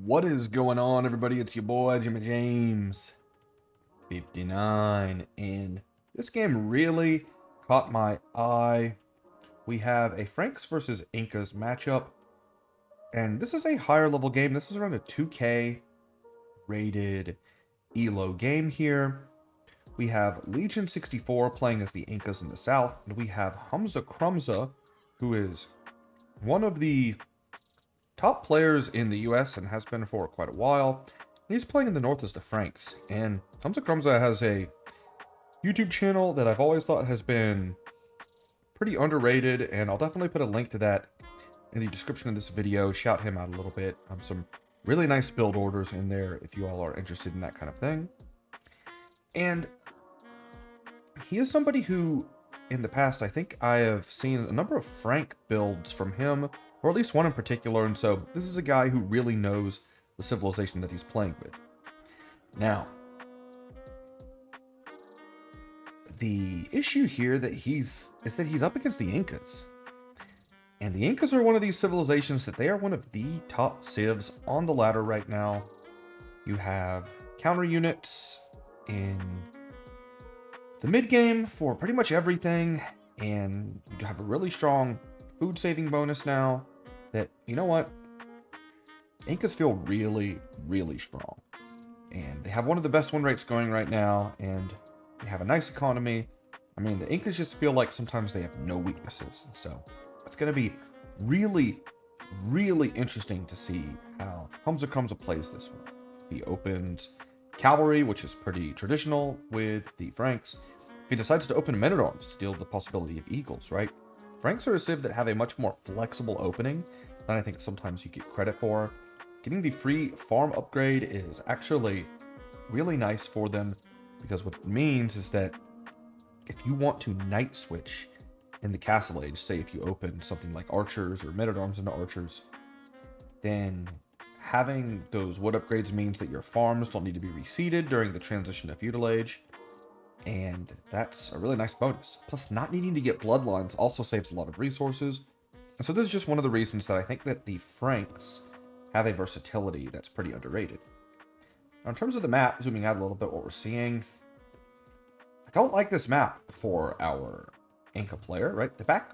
What is going on, everybody? It's your boy, Jimmy James 59, and this game really caught my eye. We have a Franks versus Incas matchup, and this is a higher level game. This is around a 2K rated ELO game here. We have Legion 64 playing as the Incas in the south, and we have Hamza Krumza, who is one of the top players in the US and has been for quite a while. He's playing in the north as the Franks, and Hamza Krumza has a YouTube channel that I've always thought has been pretty underrated, and I'll definitely put a link to that in the description of this video. Shout him out a little bit. Some really nice build orders in there if you all are interested in that kind of thing. And he is somebody who, in the past, I think I have seen a number of Frank builds from him, or at least one in particular, and so this is a guy who really knows the civilization that he's playing with. Now, the issue here is that he's up against the Incas. And the Incas are one of these civilizations that they are one of the top civs on the ladder right now. You have counter units in the mid game for pretty much everything, and you have a really strong food saving bonus now that, you know what, Incas feel really, really strong. And they have one of the best win rates going right now, and they have a nice economy. I mean, the Incas just feel like sometimes they have no weaknesses. So it's going to be really, really interesting to see how Hamza Krumza plays this one. He opens cavalry, which is pretty traditional with the Franks. He decides to open men-at-arms to deal with the possibility of eagles, right? Franks are a civ that have a much more flexible opening than I think sometimes you get credit for. Getting the free farm upgrade is actually really nice for them, because what it means is that if you want to night switch in the castle age, say if you open something like archers or men-at-arms into archers, then having those wood upgrades means that your farms don't need to be reseeded during the transition to feudal age. And that's a really nice bonus. Plus, not needing to get bloodlines also saves a lot of resources. And so this is just one of the reasons that I think that the Franks have a versatility that's pretty underrated. Now, in terms of the map, zooming out a little bit, what we're seeing, I don't like this map for our Inca player, right? The back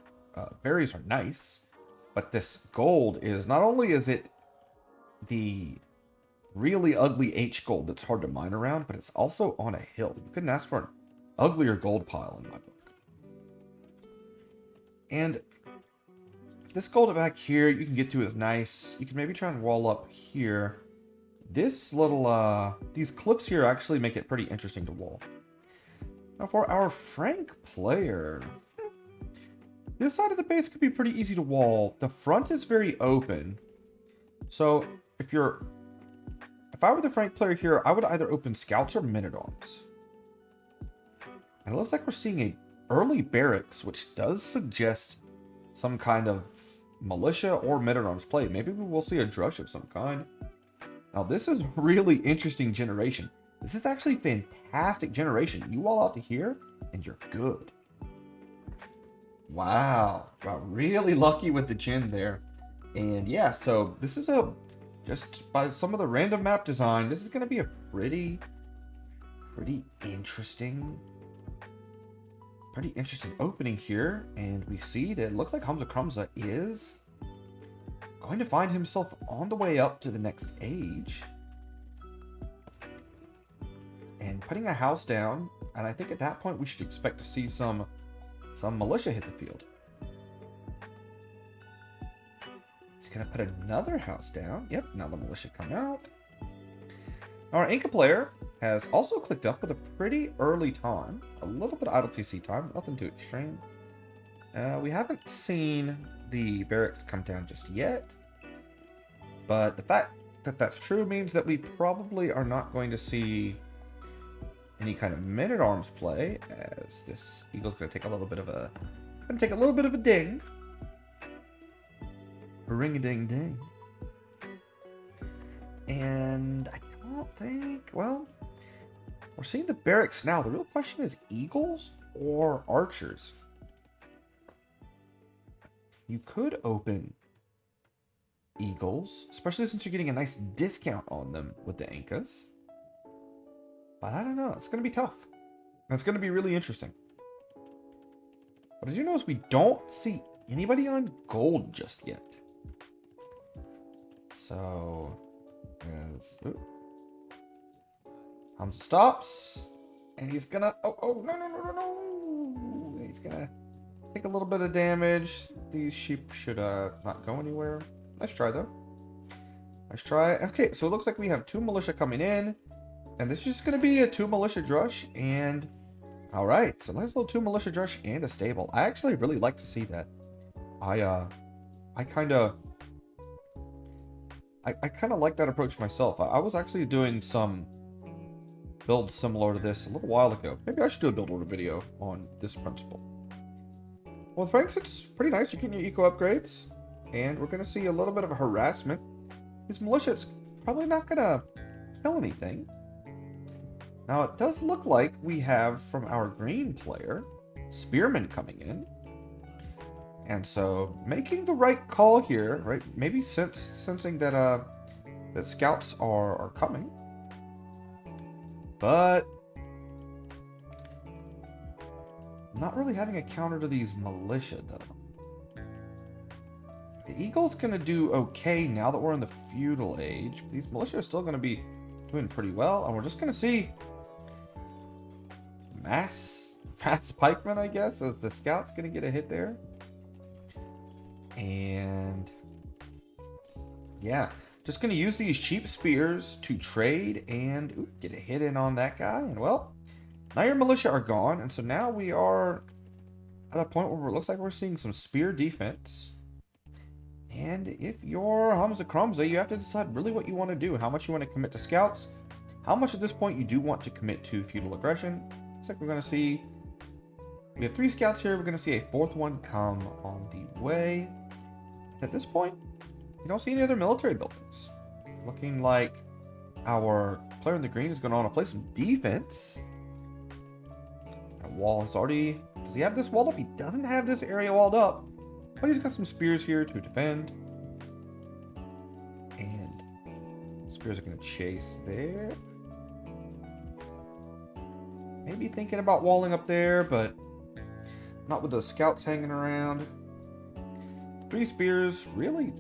berries are nice, but this gold is, not only is it the really ugly H gold that's hard to mine around, but it's also on a hill. You couldn't ask for an uglier gold pile in my book. And this gold back here you can get to is nice. You can maybe try and wall up here. This little, these cliffs here actually make it pretty interesting to wall. Now for our Frank player, this side of the base could be pretty easy to wall. The front is very open. So if I were the Frank player here, I would either open scouts or men-at-arms. And it looks like we're seeing a early barracks, which does suggest some kind of militia or men-at-arms play. Maybe we will see a drush of some kind. Now this is really interesting generation. This is actually fantastic generation. You all out to here and you're good. Wow. Got really lucky with the gen there. And yeah, so this is just by some of the random map design, this is going to be a pretty interesting opening here. And we see that it looks like Hamza Krumza is going to find himself on the way up to the next age and putting a house down. And I think at that point we should expect to see some militia hit the field. Gonna put another house down. Yep, now the militia come out. Our Inca player has also clicked up with a pretty early time. A little bit of idle TC time, nothing too extreme. We haven't seen the barracks come down just yet. But the fact that that's true means that we probably are not going to see any kind of men-at-arms play, as this eagle's gonna take a little bit of a ding. Ring-a-ding-ding. And I don't think, well, we're seeing the barracks now. The real question is eagles or archers. You could open eagles, especially since you're getting a nice discount on them with the Incas. But I don't know. It's going to be tough. It's going to be really interesting. But as you notice, we don't see anybody on gold just yet. So, as stops, and he's gonna. Oh no! He's gonna take a little bit of damage. These sheep should not go anywhere. Nice try though. Nice try. Okay, so it looks like we have 2 militia coming in, and this is just gonna be a 2 militia drush and. All right, so nice little 2 militia drush and a stable. I actually really like to see that. I kind of like that approach myself. I was actually doing some builds similar to this a little while ago. Maybe I should do a build order video on this principle. Well, with Franks, it's pretty nice. You're getting your eco upgrades, and we're going to see a little bit of a harassment. These militia, it's probably not going to kill anything. Now, it does look like we have, from our green player, spearmen coming in. And so, making the right call here, right? Maybe sensing that that scouts are coming. But not really having a counter to these militia, though. The eagle's going to do okay now that we're in the feudal age. These militia are still going to be doing pretty well. And we're just going to see mass pikemen, I guess, as the scout's going to get a hit there. And yeah, just going to use these cheap spears to trade and get a hit in on that guy. And well, now your militia are gone. And so now we are at a point where it looks like we're seeing some spear defense. And if you're Hamza Krumza, you have to decide really what you want to do. How much you want to commit to scouts. How much at this point you do want to commit to feudal aggression. Looks like we're going to see... We have 3 scouts here. We're going to see a 4th one come on the way. At this point, you don't see any other military buildings. Looking like our player in the green is going to want to play some defense. That wall is already... Does he have this walled up? He doesn't have this area walled up. But he's got some spears here to defend. And spears are going to chase there. Maybe thinking about walling up there, but not with the scouts hanging around. 3 spears, really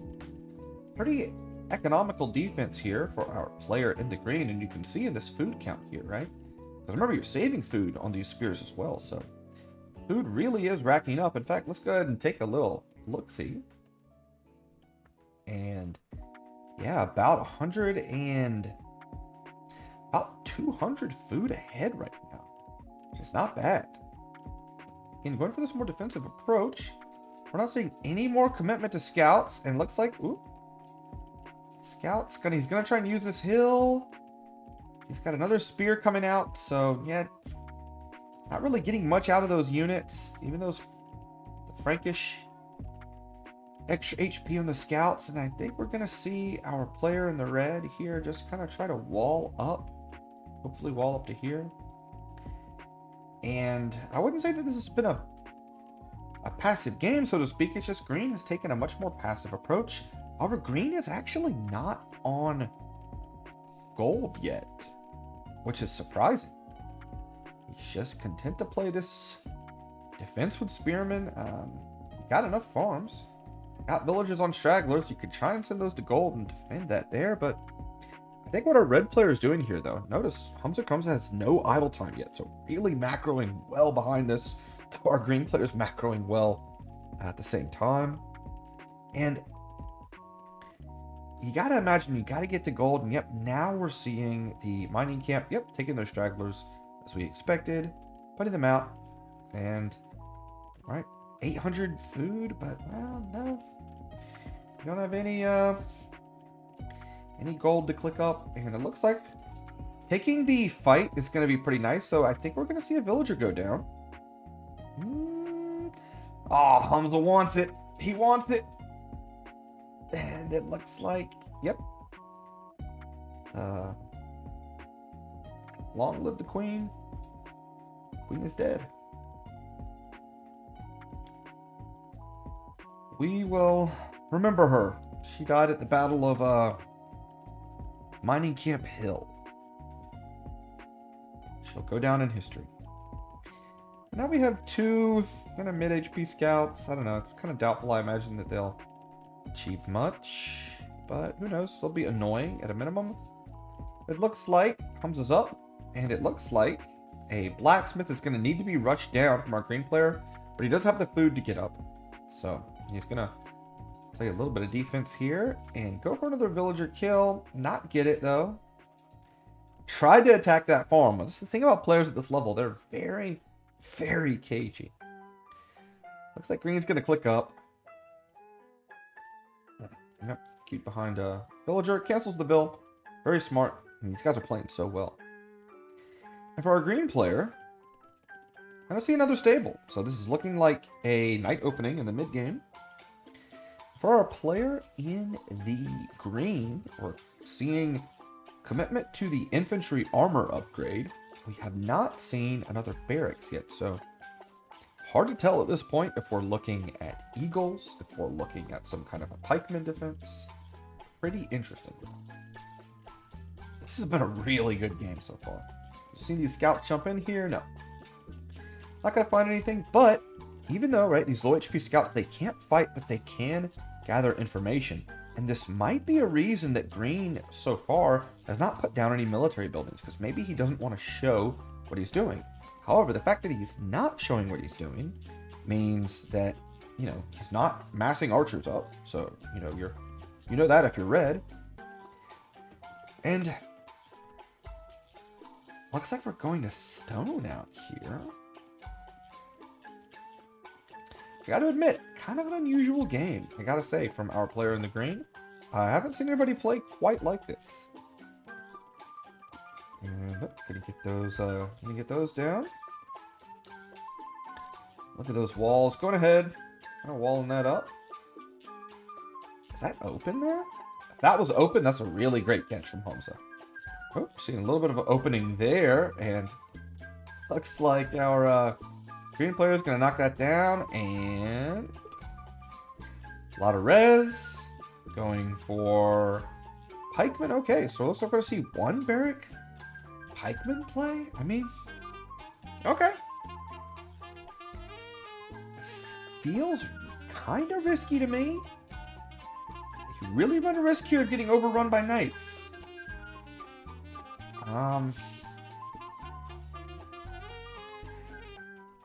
pretty economical defense here for our player in the green. And you can see in this food count here, right? Because remember, you're saving food on these spears as well. So food really is racking up. In fact, let's go ahead and take a little look-see. And yeah, about 200 food ahead right now, which is not bad. Again, going for this more defensive approach. We're not seeing any more commitment to scouts, and looks like, scouts he's gonna try and use this hill. He's got another spear coming out, so yeah, not really getting much out of those units. Even those the Frankish extra HP on the scouts, and I think we're gonna see our player in the red here just kind of try to wall up. Hopefully wall up to here. And I wouldn't say that this has been a passive game, so to speak. It's just green has taken a much more passive approach. However, green is actually not on gold yet, which is surprising. He's just content to play this defense with spearmen. Got enough farms, got villages on stragglers. You could try and send those to gold and defend that there, but I think what our red player is doing here, though, notice Hamza Krumza has no idle time yet, so really macroing well behind this. Our green player is macroing well at the same time. And you gotta imagine, you gotta get to gold, and yep, now we're seeing the mining camp, taking those stragglers as we expected, putting them out, and, right, 800 food, but, well, no, you don't have any gold to click up, and it looks like taking the fight is going to be pretty nice, so I think we're going to see a villager go down. Oh, Hamza wants it. He wants it. And it looks like, long live the queen. Queen is dead. We will remember her She died at the Battle of Mining Camp Hill. She'll go down in history. Now we have 2 kind of mid HP scouts. I don't know. It's kind of doubtful. I imagine that they'll achieve much. But who knows? They'll be annoying at a minimum. It looks like Hamza's up. And it looks like a blacksmith is going to need to be rushed down from our green player. But he does have the food to get up. So he's going to play a little bit of defense here. And go for another villager kill. Not get it though. Tried to attack that farm. That's the thing about players at this level. They're very, very cagey. Looks like green's going to click up. Yep, cute behind a villager. Cancels the bill. Very smart. I mean, these guys are playing so well. And for our green player, I don't see another stable. So this is looking like a night opening in the mid game. For our player in the green, we're seeing commitment to the infantry armor upgrade. We have not seen another barracks yet, so hard to tell at this point if we're looking at eagles, if we're looking at some kind of a pikeman defense. Pretty interesting. This has been a really good game so far. Seen these scouts jump in here? No. Not gonna find anything, but even though, right, these low HP scouts, they can't fight, but they can gather information. And this might be a reason that green, so far, has not put down any military buildings, because maybe he doesn't want to show what he's doing. However, the fact that he's not showing what he's doing means that, you know, he's not massing archers up. So, you know that if you're red. And looks like we're going to stone out here. I gotta admit, kind of an unusual game, I gotta say, from our player in the green. I haven't seen anybody play quite like this. And gonna get those down. Look at those walls. Going ahead. Kind of walling that up. Is that open there? If that was open, that's a really great catch from Hamza. Oh, seeing a little bit of an opening there, and looks like our green player is going to knock that down, and a lot of res. Going for pikeman. Okay, so looks like we're going to see 1 barrack pikeman play. I mean, okay. This feels kind of risky to me. You really run a risk here of getting overrun by knights.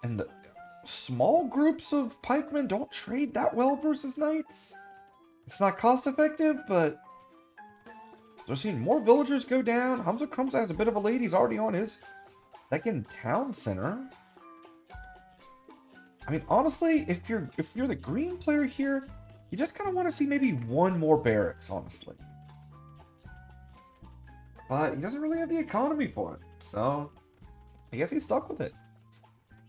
And the small groups of pikemen don't trade that well versus knights. It's not cost effective, but we're seeing more villagers go down. Hamza has a bit of a lead. He's already on his second town center. I mean, honestly, if you're the green player here, you just kind of want to see maybe 1 more barracks, honestly. But he doesn't really have the economy for it, so I guess he's stuck with it.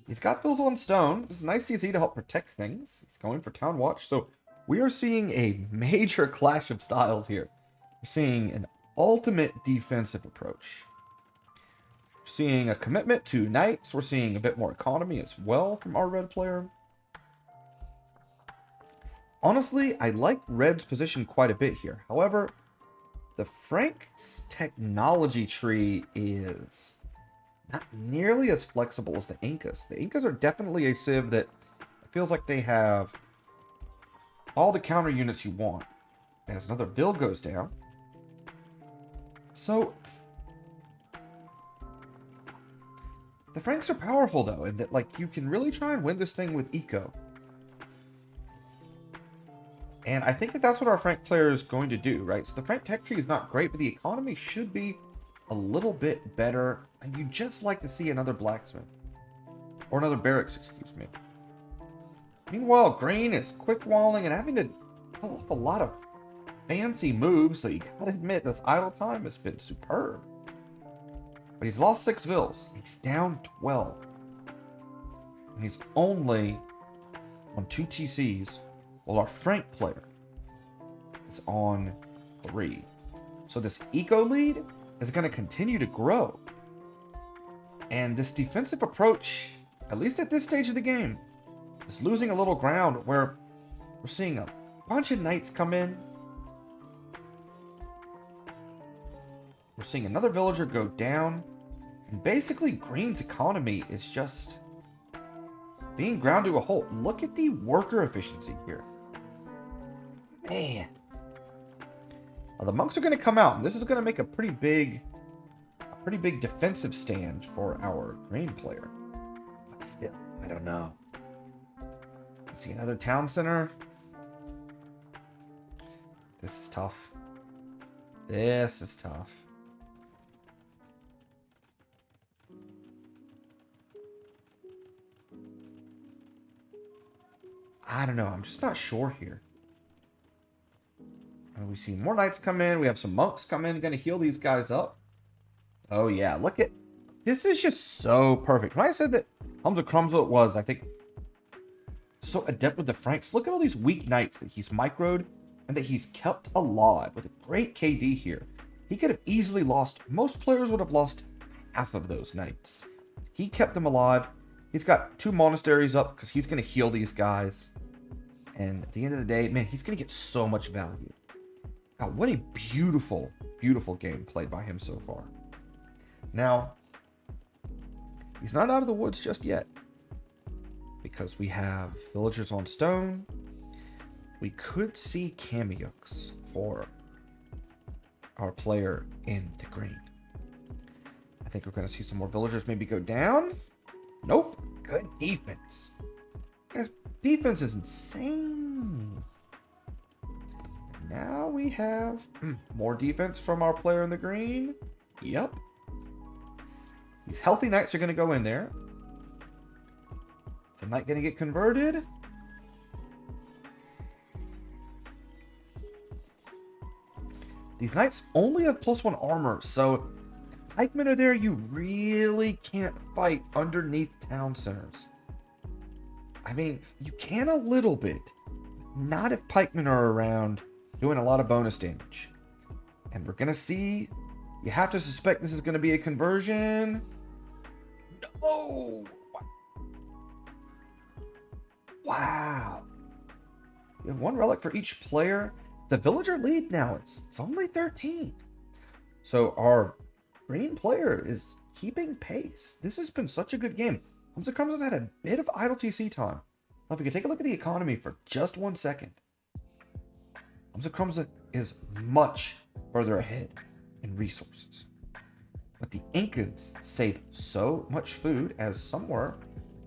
He's got bills on stone. This is nice CC to help protect things. He's going for town watch, so we are seeing a major clash of styles here. We're seeing an ultimate defensive approach. We're seeing a commitment to knights. We're seeing a bit more economy as well from our red player. Honestly, I like red's position quite a bit here. However, the Frank's technology tree is not nearly as flexible as the Incas. The Incas are definitely a civ that feels like they have all the counter units you want. As another bill goes down. So the Franks are powerful though, and that like you can really try and win this thing with eco. And I think that that's what our Frank player is going to do, right? So the Frank tech tree is not great, but the economy should be a little bit better. And you just like to see another blacksmith. Or another barracks, excuse me. Meanwhile, green is quick walling and having to pull off a lot of fancy moves, so you gotta admit this idle time has been superb. But he's lost 6 vills. He's down 12. And he's only on 2 TCs, while our Frank player is on 3. So this eco lead is going to continue to grow. And this defensive approach, at least at this stage of the game, is losing a little ground where we're seeing a bunch of knights come in. We're seeing another villager go down. And basically, Green's economy is just being ground to a halt. Look at the worker efficiency here. Man. Now, the monks are going to come out, and this is going to make a pretty big defensive stand for our Green player. But still, I don't know. See another town center. This is tough. This is tough. I don't know. I'm just not sure here. And we see more knights come in. We have some monks come in. Going to heal these guys up. Oh, yeah. Look at... This is just so perfect. When I said that Hamza Krumzo was, I think, so adept with the Franks, look at all these weak knights that he's microed and that he's kept alive with a great KD here. He could have easily lost... Most players would have lost half of those knights. He kept them alive. He's got 2 monasteries up because he's going to heal these guys. And at the end of the day, man, he's going to get so much value. God, what a beautiful, beautiful game played by him so far. Now, he's not out of the woods just yet. Because we have villagers on stone. We could see cameos for our player in the green. I think we're going to see some more villagers maybe go down. Nope. Good defense. Guys, defense is insane. Now we have more defense from our player in the green. Yep. These healthy knights are going to go in there. Is the knight going to get converted? These knights only have +1 armor, so if pikemen are there, you really can't fight underneath town centers. I mean, you can a little bit. Not if pikemen are around doing a lot of bonus damage. And we're going to see... You have to suspect this is going to be a conversion. No! Wow. You have 1 relic for each player. The villager lead now, it's only 13. So our green player is keeping pace. This has been such a good game. Hamza Krumzo's had a bit of idle TC time. Now, if we could take a look at the economy for just 1 second. Hamza Krumzo is much further ahead in resources. But the Incas save so much food as somewhere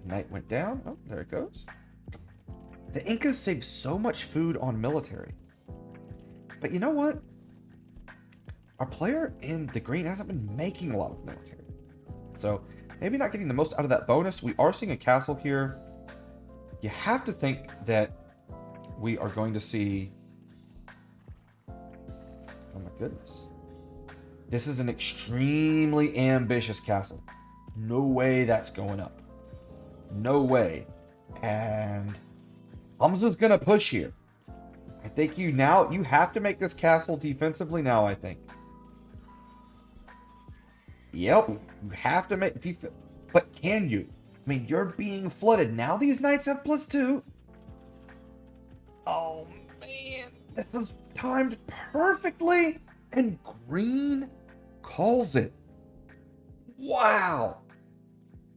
night went down. Oh, there it goes. The Incas save so much food on military. But you know what? Our player in the green hasn't been making a lot of military. So maybe not getting the most out of that bonus. We are seeing a castle here. You have to think that we are going to see... Oh my goodness. This is an extremely ambitious castle. No way that's going up. No way. And Hamza's going to push here. I think you have to make this castle defensively now, I think. Yep, you have to make defense. But can you? I mean, you're being flooded. Now these knights have +2. Oh, man. This is timed perfectly. And green calls it. Wow.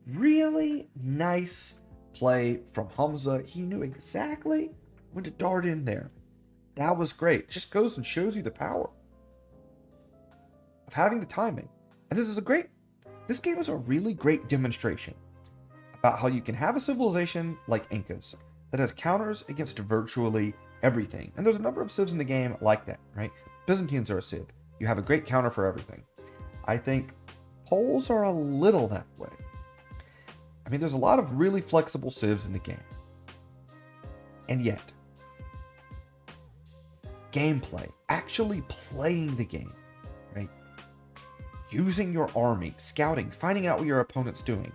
Really nice play from Hamza. He knew exactly when to dart in there. That was great. It just goes and shows you the power of having the timing. And this game is a really great demonstration about how you can have a civilization like Incas that has counters against virtually everything. And there's a number of civs in the game like that, right? Byzantines are a civ. You have a great counter for everything. I think Poles are a little that way. I mean, there's a lot of really flexible civs in the game. And yet, gameplay, actually playing the game, right? Using your army, scouting, finding out what your opponent's doing,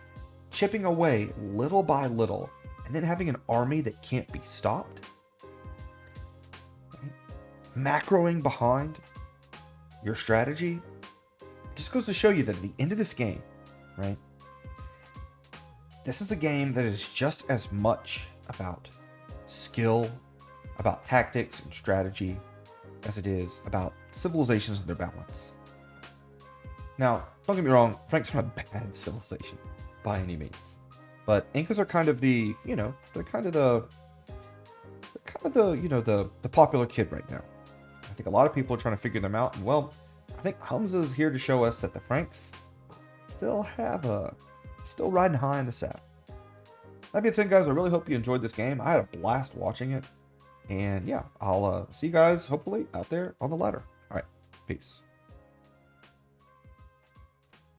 chipping away little by little, and then having an army that can't be stopped. Right? Macroing behind your strategy. It just goes to show you that at the end of this game, right? This is a game that is just as much about skill, about tactics and strategy, as it is about civilizations and their balance. Now, don't get me wrong, Franks are not a bad civilization by any means. But Incas are kind of the, they're kind of the, the popular kid right now. I think a lot of people are trying to figure them out. And well, I think Hamza is here to show us that the Franks still riding high in the saddle. That being said, guys, I really hope you enjoyed this game. I had a blast watching it. And yeah, I'll see you guys hopefully out there on the ladder. All right, peace.